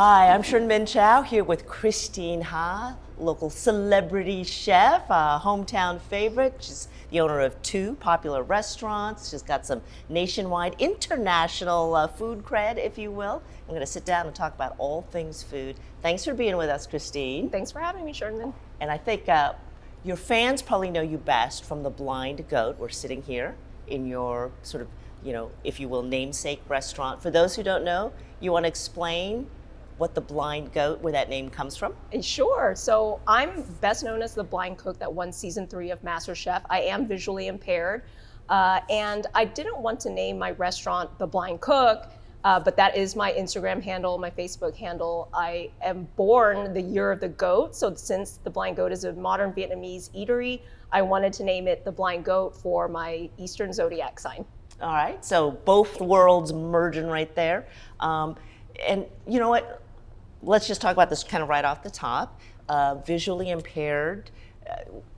Hi, I'm Shern-Min Chow here with Christine Ha, local celebrity chef, a hometown favorite. She's the owner of two popular restaurants. She's got some nationwide, international food cred, if you will. I'm going to sit down and talk about all things food. Thanks for being with us, Christine. Thanks for having me, Shern-Min. And I think your fans probably know you best from The Blind Goat. We're sitting here in your sort of, if you will, namesake restaurant. For those who don't know, you want to explain what The Blind Goat, where that name comes from? Sure. So I'm best known as the blind cook that won season 3 of MasterChef. I am visually impaired, and I didn't want to name my restaurant The Blind Cook, but that is my Instagram handle, my Facebook handle. I am born the year of the goat, so since The Blind Goat is a modern Vietnamese eatery, I wanted to name it The Blind Goat for my Eastern zodiac sign. All right, so both worlds merging right there. And you know what? Let's just talk about this kind of right off the top. Visually impaired.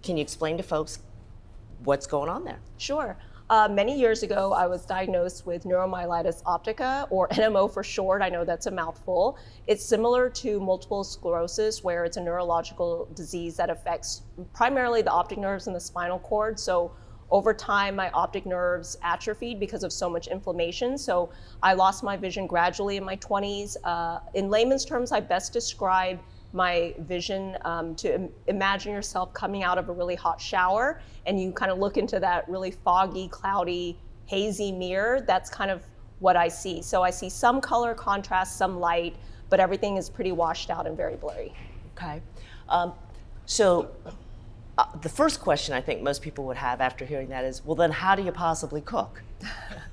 Can you explain to folks what's going on there? Sure. Many years ago, I was diagnosed with neuromyelitis optica, or NMO for short. I know that's a mouthful. It's similar to multiple sclerosis, where it's a neurological disease that affects primarily the optic nerves and the spinal cord. So over time, my optic nerves atrophied because of so much inflammation. So I lost my vision gradually in my 20s. In layman's terms, I best describe my vision to imagine yourself coming out of a really hot shower and you kind of look into that really foggy, cloudy, hazy mirror. That's kind of what I see. So I see some color contrast, some light, but everything is pretty washed out and very blurry. Okay. The first question I think most people would have after hearing that is, well, then how do you possibly cook?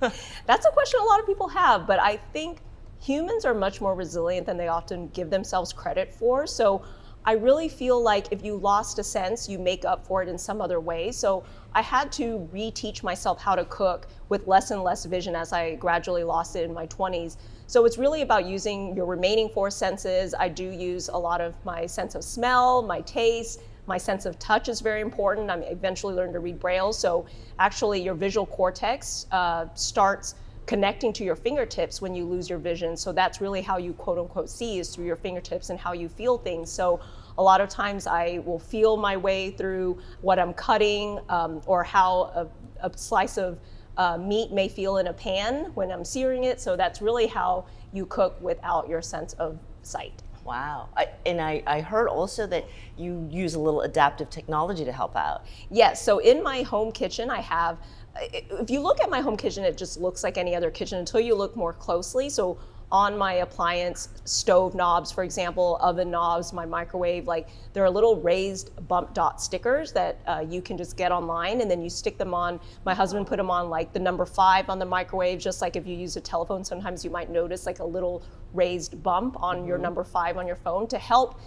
That's a question a lot of people have, but I think humans are much more resilient than they often give themselves credit for. So I really feel like if you lost a sense, you make up for it in some other way. So I had to reteach myself how to cook with less and less vision as I gradually lost it in my 20s. So it's really about using your remaining 4 senses. I do use a lot of my sense of smell, my taste. My sense of touch is very important. I eventually learned to read Braille. So actually your visual cortex starts connecting to your fingertips when you lose your vision. So that's really how you quote unquote see, is through your fingertips and how you feel things. So a lot of times I will feel my way through what I'm cutting or how a slice of meat may feel in a pan when I'm searing it. So that's really how you cook without your sense of sight. Wow. I heard also that you use a little adaptive technology to help out. Yes, so in my home kitchen I have, if you look at my home kitchen, it just looks like any other kitchen until you look more closely. So on my appliance, stove knobs, for example, oven knobs, my microwave, like there are little raised bump dot stickers that you can just get online and then you stick them on. My husband put them on like the number 5 on the microwave, just like if you use a telephone, sometimes you might notice like a little raised bump on your number 5 on your phone to help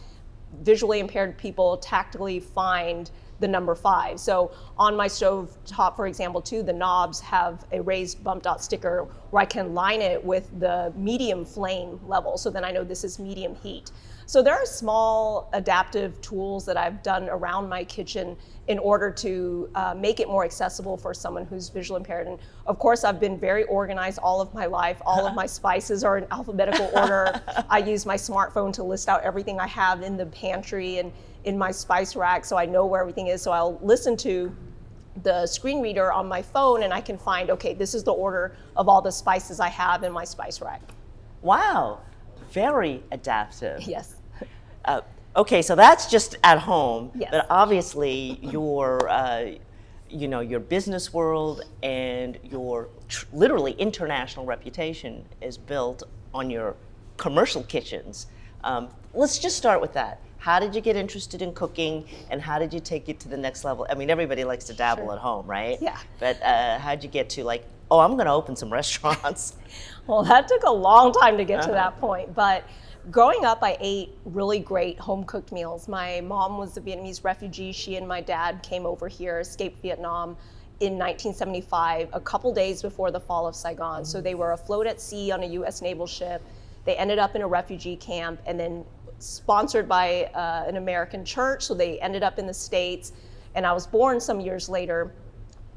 visually impaired people tactically find the number 5. So on my stove top, for example, too, the knobs have a raised bump dot sticker where I can line it with the medium flame level. So then I know this is medium heat. So there are small adaptive tools that I've done around my kitchen in order to make it more accessible for someone who's visually impaired. And of course, I've been very organized all of my life. All of my spices are in alphabetical order. I use my smartphone to list out everything I have in the pantry and in my spice rack, so I know where everything is. So I'll listen to the screen reader on my phone and I can find, okay, this is the order of all the spices I have in my spice rack. Wow, very adaptive. Yes. Okay, so that's just at home, Yes. But obviously your business world and your literally international reputation is built on your commercial kitchens. Let's just start with that. How did you get interested in cooking and how did you take it to the next level? I mean, everybody likes to dabble Sure. at home, right? Yeah. But how'd you get to like, oh, I'm gonna open some restaurants? Well, that took a long time to get to that point, but growing up, I ate really great home-cooked meals. My mom was a Vietnamese refugee. She and my dad came over here, escaped Vietnam in 1975, a couple days before the fall of Saigon. So they were afloat at sea on a U.S. naval ship. They ended up in a refugee camp and then sponsored by an American church. So they ended up in the States. And I was born some years later.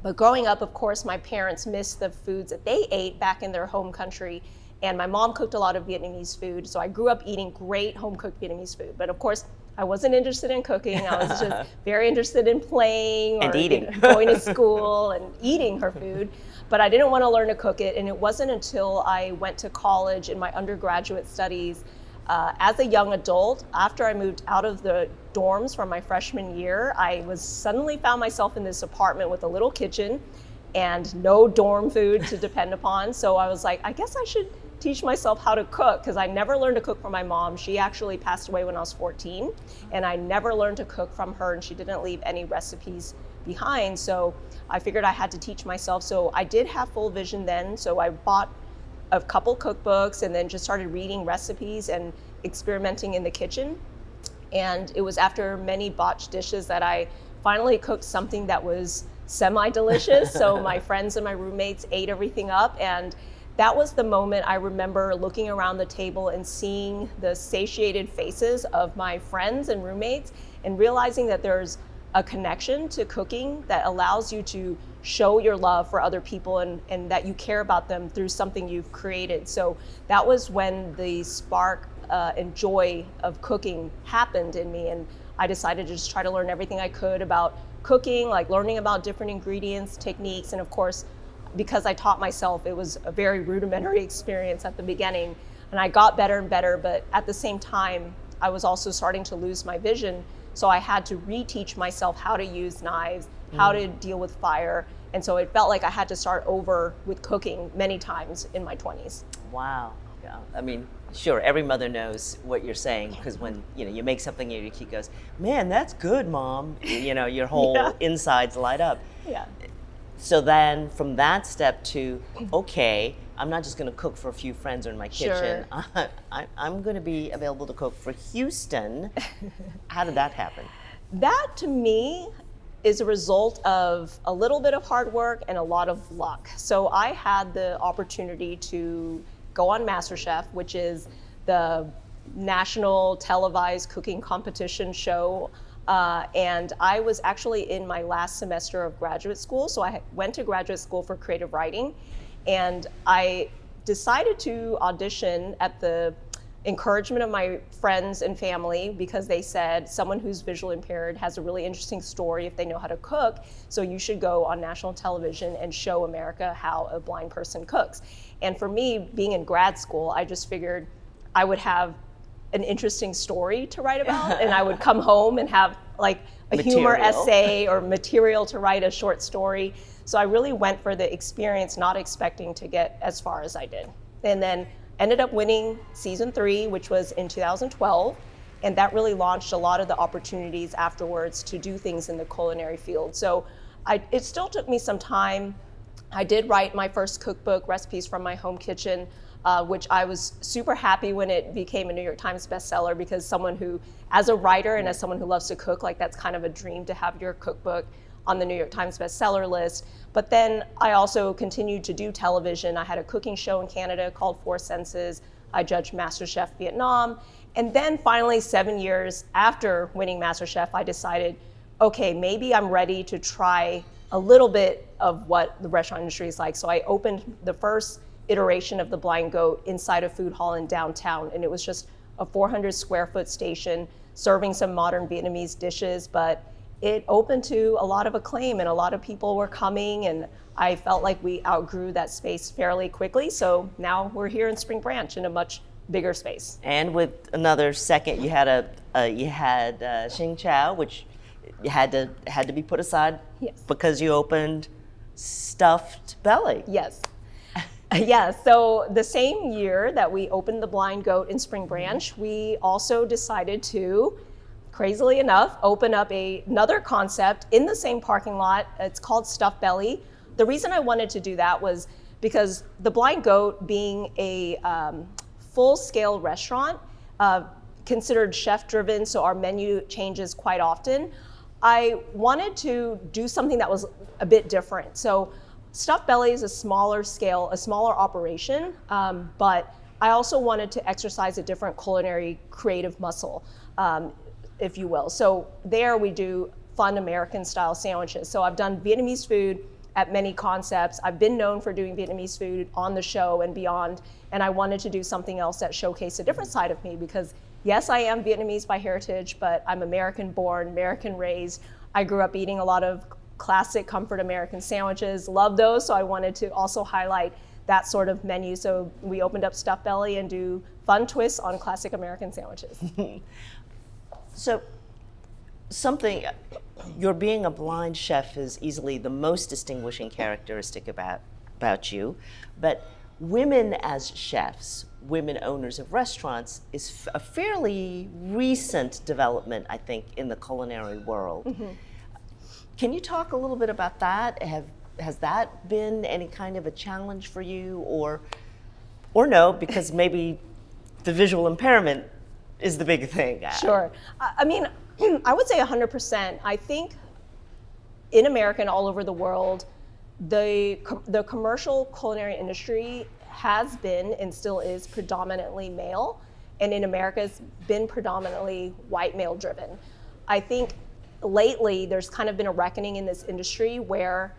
But growing up, of course, my parents missed the foods that they ate back in their home country. And my mom cooked a lot of Vietnamese food. So I grew up eating great home-cooked Vietnamese food. But of course, I wasn't interested in cooking. I was just very interested in playing and or eating. Going to school and eating her food. But I didn't want to learn to cook it. And it wasn't until I went to college in my undergraduate studies as a young adult, after I moved out of the dorms from my freshman year, I was suddenly found myself in this apartment with a little kitchen and no dorm food to depend upon. So I was like, I guess I should teach myself how to cook, because I never learned to cook from my mom. She actually passed away when I was 14, and I never learned to cook from her, and she didn't leave any recipes behind. So I figured I had to teach myself. So I did have full vision then. So I bought a couple cookbooks and then just started reading recipes and experimenting in the kitchen. And it was after many botched dishes that I finally cooked something that was semi-delicious. So my friends and my roommates ate everything up, and that was the moment I remember looking around the table and seeing the satiated faces of my friends and roommates and realizing that there's a connection to cooking that allows you to show your love for other people and that you care about them through something you've created. So that was when the spark and joy of cooking happened in me, and I decided to just try to learn everything I could about cooking, like learning about different ingredients, techniques, and of course, because I taught myself, it was a very rudimentary experience at the beginning, and I got better and better, but at the same time, I was also starting to lose my vision, so I had to reteach myself how to use knives, how to deal with fire, and so it felt like I had to start over with cooking many times in my 20s. Wow. Yeah. I mean, sure, every mother knows what you're saying, because when you make something and your kid goes, "Man, that's good, Mom," your whole insides light up. Yeah. So then from that step to, okay, I'm not just going to cook for a few friends or in my kitchen. Sure. I'm going to be available to cook for Houston. How did that happen? That to me is a result of a little bit of hard work and a lot of luck. So I had the opportunity to go on MasterChef, which is the national televised cooking competition show. And I was actually in my last semester of graduate school. So I went to graduate school for creative writing, and I decided to audition at the encouragement of my friends and family, because they said someone who's visually impaired has a really interesting story if they know how to cook, so you should go on national television and show America how a blind person cooks. And for me, being in grad school, I just figured I would have an interesting story to write about, and I would come home and have like a humor essay or material to write a short story. So I really went for the experience, not expecting to get as far as I did. And then ended up winning season 3, which was in 2012. And that really launched a lot of the opportunities afterwards to do things in the culinary field. So it still took me some time. I did write my first cookbook, Recipes from My Home Kitchen, which I was super happy when it became a New York Times bestseller, because someone who, as a writer and as someone who loves to cook, like that's kind of a dream to have your cookbook on the New York Times bestseller list. But then I also continued to do television. I had a cooking show in Canada called Four Senses. I judged MasterChef Vietnam. And then finally, 7 years after winning MasterChef, I decided, okay, maybe I'm ready to try a little bit of what the restaurant industry is like. So I opened the first iteration of the Blind Goat inside a food hall in downtown. And it was just a 400 square foot station serving some modern Vietnamese dishes, but it opened to a lot of acclaim and a lot of people were coming, and I felt like we outgrew that space fairly quickly. So now we're here in Spring Branch in a much bigger space. And with another second, you had Shern-Min Chow, which had to be put aside. Yes. Because you opened Stuffed Belly. Yes. Yeah, so the same year that we opened the Blind Goat in Spring Branch, we also decided to, crazily enough, open up another concept in the same parking lot. It's called Stuffed Belly. The reason I wanted to do that was because the Blind Goat, being a full-scale restaurant, considered chef-driven, so our menu changes quite often, I wanted to do something that was a bit different. So Stuffed Belly is a smaller scale, a smaller operation, but I also wanted to exercise a different culinary creative muscle, if you will. So there we do fun American style sandwiches. So I've done Vietnamese food, at many concepts. I've been known for doing Vietnamese food on the show and beyond, and I wanted to do something else that showcased a different side of me because yes, I am Vietnamese by heritage, but I'm American born, American raised. I grew up eating a lot of classic comfort American sandwiches, love those, so I wanted to also highlight that sort of menu. So we opened up Stuffed Belly and do fun twists on classic American sandwiches. So your being a blind chef is easily the most distinguishing characteristic about you, but women as chefs, women owners of restaurants, is a fairly recent development, I think, in the culinary world. Mm-hmm. Can you talk a little bit about that? Has that been any kind of a challenge for you, or no, because maybe the visual impairment is the big thing? Sure. I mean, I would say 100%. I think in America and all over the world, the commercial culinary industry has been and still is predominantly male, and in America it's been predominantly white male driven. I think lately there's kind of been a reckoning in this industry where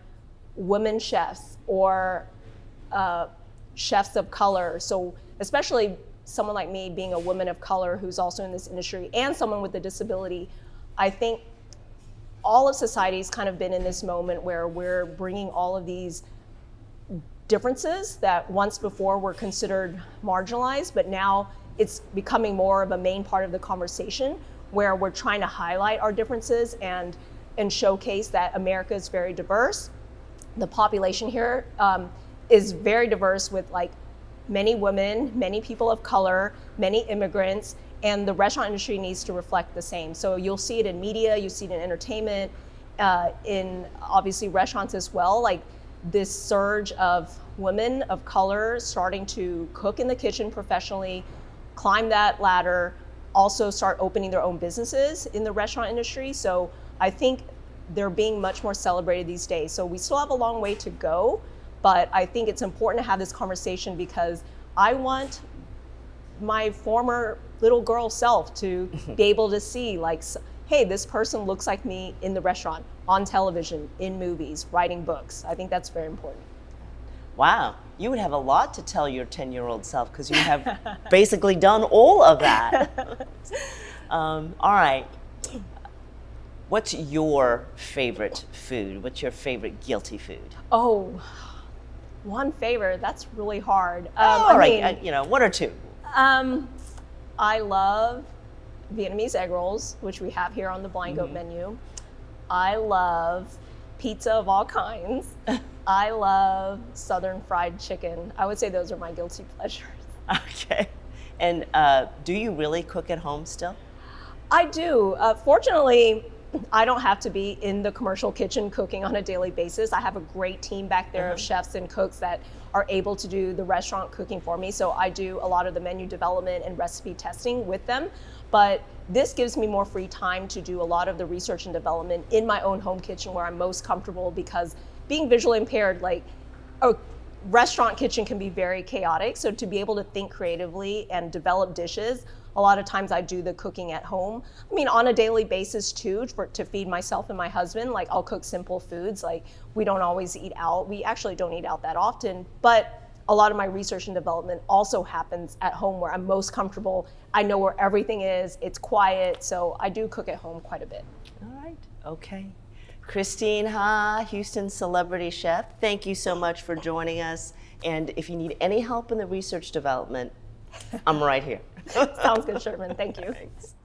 women chefs or chefs of color, so especially someone like me being a woman of color who's also in this industry and someone with a disability, I think all of society's kind of been in this moment where we're bringing all of these differences that once before were considered marginalized, but now it's becoming more of a main part of the conversation where we're trying to highlight our differences and showcase that America is very diverse. The population here is very diverse with like many women, many people of color, many immigrants, and the restaurant industry needs to reflect the same. So you'll see it in media, you see it in entertainment, in obviously restaurants as well, like this surge of women of color starting to cook in the kitchen professionally, climb that ladder, also start opening their own businesses in the restaurant industry. So I think they're being much more celebrated these days. So we still have a long way to go, but I think it's important to have this conversation because I want my former little girl self to be able to see like, hey, this person looks like me in the restaurant, on television, in movies, writing books. I think that's very important. Wow, you would have a lot to tell your 10-year-old self because you have basically done all of that. All right, what's your favorite food? What's your favorite guilty food? Oh, one favorite, that's really hard. All right, one or two. I love Vietnamese egg rolls, which we have here on the Blind Goat menu. I love pizza of all kinds. I love Southern fried chicken. I would say those are my guilty pleasures. Okay. And do you really cook at home still? I do. Fortunately, I don't have to be in the commercial kitchen cooking on a daily basis. I have a great team back there of chefs and cooks that are able to do the restaurant cooking for me. So I do a lot of the menu development and recipe testing with them. But this gives me more free time to do a lot of the research and development in my own home kitchen where I'm most comfortable, because being visually impaired, like a restaurant kitchen can be very chaotic. So to be able to think creatively and develop dishes, a lot of times I do the cooking at home. I mean, on a daily basis too, to feed myself and my husband, like I'll cook simple foods. Like we don't always eat out. We actually don't eat out that often, but a lot of my research and development also happens at home where I'm most comfortable. I know where everything is, it's quiet, so I do cook at home quite a bit. All right, okay. Christine Ha, Houston celebrity chef, thank you so much for joining us. And if you need any help in the research development, I'm right here. Sounds good, Shern-Min. Thank you. Thanks.